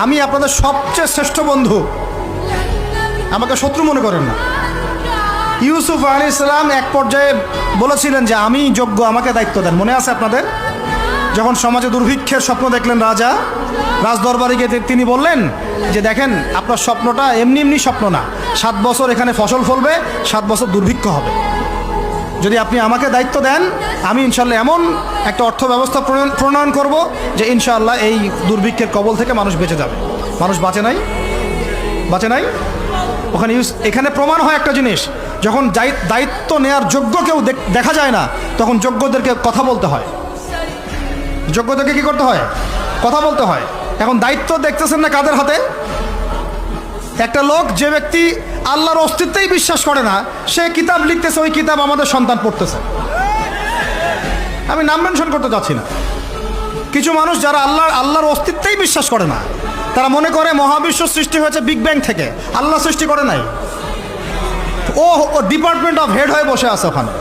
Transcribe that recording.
আমি আপনাদের সবচেয়ে শ্রেষ্ঠ বন্ধু, আমাকে শত্রু মনে করেন না। ইউসুফ আলাইহিস সালাম এক পর্যায়ে বলেছিলেন যে আমি যোগ্য, আমাকে দায়িত্ব দেন। মনে আছে আপনাদের? যখন সমাজে দুর্ভিক্ষের স্বপ্ন দেখলেন রাজা, রাজদরবারে গিয়ে তিনি বললেন যে দেখেন, আপনার স্বপ্নটা এমনি এমনি স্বপ্ন না, 7 বছর এখানে ফসল ফলবে, 7 বছর দুর্ভিক্ষ হবে। যদি আপনি আমাকে দায়িত্ব দেন, আমি ইনশাল্লাহ এমন একটা অর্থ ব্যবস্থা প্রণয়ন করব যে ইনশাআল্লাহ এই দুর্ভিক্ষের কবল থেকে মানুষ বেঁচে যাবে। মানুষ বাঁচে নাই, বাঁচে নাই। ওখানে এখানে প্রমাণ হয় একটা জিনিস, যখন দায়িত্ব নেয়ার যোগ্য কেউ দেখা যায় না, তখন যোগ্যদেরকে কথা বলতে হয়। যোগ্যদেরকে কি করতে হয়? কথা বলতে হয়। এখন দায়িত্ব দেখতেছেন না কাদের হাতে? একটা লোক, যে ব্যক্তি আল্লাহর অস্তিত্বেই বিশ্বাস করে না, সে কিতাব লিখতেছে, ওই কিতাব আমাদের সন্তান পড়তেছে। আমি নাম মেনশন করতে চাচ্ছি না। কিছু মানুষ যারা আল্লাহর অস্তিত্বেই বিশ্বাস করে না, তারা মনে করে মহাবিশ্ব সৃষ্টি হয়েছে বিগ ব্যাং থেকে, আল্লাহ সৃষ্টি করে নাই। ও ডিপার্টমেন্ট অফ হেড হয়ে বসে আছে ওখানে।